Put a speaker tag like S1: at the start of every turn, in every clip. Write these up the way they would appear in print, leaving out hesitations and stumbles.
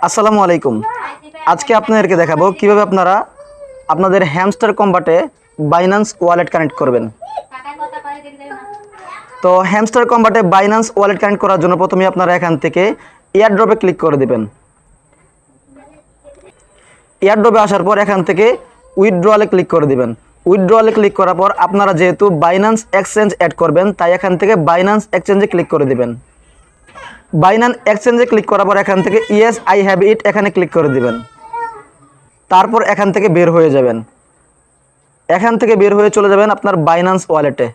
S1: আসসালামু আলাইকুম। আজকে আপনাদেরকে দেখাবো কিভাবে আপনারা আপনাদের হ্যামস্টার কম্বাটে বাইন্যান্স ওয়ালেট কানেক্ট করবেন। তো হ্যামস্টার কম্বাটে বাইন্যান্স ওয়ালেট কানেক্ট করার জন্য প্রথমে আপনারা এখান থেকে এয়ারড্রপে ক্লিক করে দিবেন। এয়ারড্রপে আসার পর এখান থেকে উইথড্রয়ালে ক্লিক করে দিবেন। উইথড্রয়ালে ক্লিক করার পর আপনারা যেহেতু বাইন্যান্স এক্সচেঞ্জ অ্যাড করবেন তাই এখান থেকে বাইন্যান্স এক্সচেঞ্জে ক্লিক করে দিবেন। বাইন্যান্স এক্সচেঞ্জে ক্লিক করার পর এখান থেকে ইয়েস আই হ্যাভ ইট এখানে ক্লিক করে দিবেন। তারপর এখান থেকে বের হয়ে যাবেন। এখান থেকে বের হয়ে চলে যাবেন আপনার বাইন্যান্স ওয়ালেটে।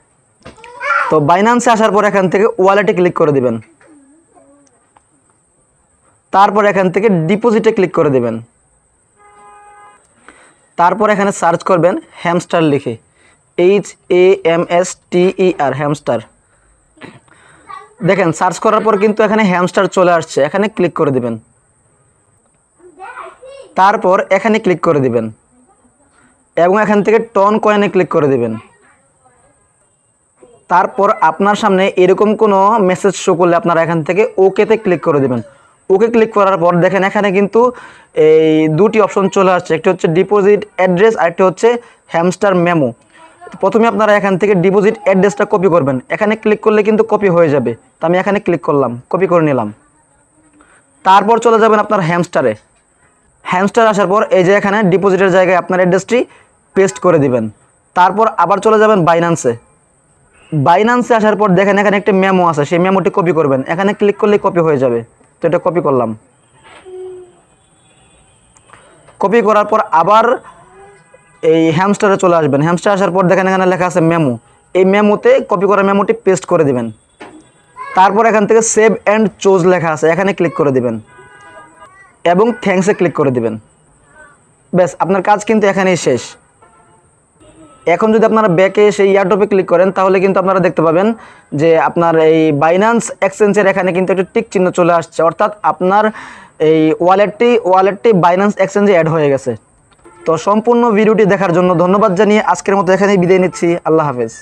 S1: তো বাইন্যান্সে আসার পর এখান থেকে ওয়ালেটে ক্লিক করে দিবেন। তারপর এখান থেকে ডিপোজিটে ক্লিক করে দিবেন। তারপর এখানে সার্চ করবেন হ্যামস্টার লিখে, HAMSTER হ্যামস্টার। দেখেন সার্চ করার পর কিন্তু এখানে হ্যামস্টার চলে আসছে, এখানে ক্লিক করে দিবেন। তারপর এখানে ক্লিক করে দিবেন এবং এখান থেকে টন কয়েনে ক্লিক করে দিবেন। তারপর আপনার সামনে এরকম কোনো মেসেজ শো করলে আপনারা এখান থেকে ওকেতে ক্লিক করে দিবেন। ওকে ক্লিক করার পর দেখেন এখানে কিন্তু এই দুটি অপশন চলে আসছে, একটি হচ্ছে ডিপোজিট অ্যাড্রেস আর একটি হচ্ছে হ্যামস্টার মেমো। প্রথমে আপনারা এখান থেকে ডিপোজিট অ্যাড্রেসটা কপি করবেন। এখানে ক্লিক করলে কিন্তু কপি হয়ে যাবে, তো আমি এখানে ক্লিক করলাম, কপি করে নিলাম। তারপর চলে যাবেন আপনার হ্যামস্টারে। হ্যামস্টার আসার পর এই যে এখানে ডিপোজিটের জায়গায় আপনার অ্যাড্রেসটি পেস্ট করে দিবেন। তারপর আবার চলে যাবেন বাইন্যান্সে। বাইন্যান্সে আসার পর দেখেন এখানে একটা মেমো আছে, সেই মেমোটি কপি করবেন। এখানে ক্লিক করলেই কপি হয়ে যাবে, তো এটা কপি করলাম। কপি করার পর আবার এই হ্যামস্টারে চলে আসবেন। হ্যামস্টার আসার পর দেখেন এখানে লেখা আছে মেমো, এই মেমোতে কপি করা মেমোটি পেস্ট করে দিবেন। তারপর এখান থেকে সেভ অ্যান্ড চুজ লেখা আছে, এখানে ক্লিক করে দিবেন এবং থ্যাঙ্কসে ক্লিক করে দিবেন। ব্যাস, আপনার কাজ কিন্তু এখানেই শেষ। এখন যদি আপনারা ব্যাকে সেই এয়ারড্রপে ক্লিক করেন তাহলে কিন্তু আপনারা দেখতে পাবেন যে আপনার এই বাইন্যান্স এক্সচেঞ্জের এখানে কিন্তু একটা টিক চিহ্ন চলে আসছে, অর্থাৎ আপনার এই ওয়ালেটটি বাইন্যান্স এক্সচেঞ্জে অ্যাড হয়ে গেছে। তো সম্পূর্ণ ভিডিওটি দেখার জন্য ধন্যবাদ জানিয়ে আজকের মতো এখানেই বিদায় নিচ্ছি। আল্লাহ হাফেজ।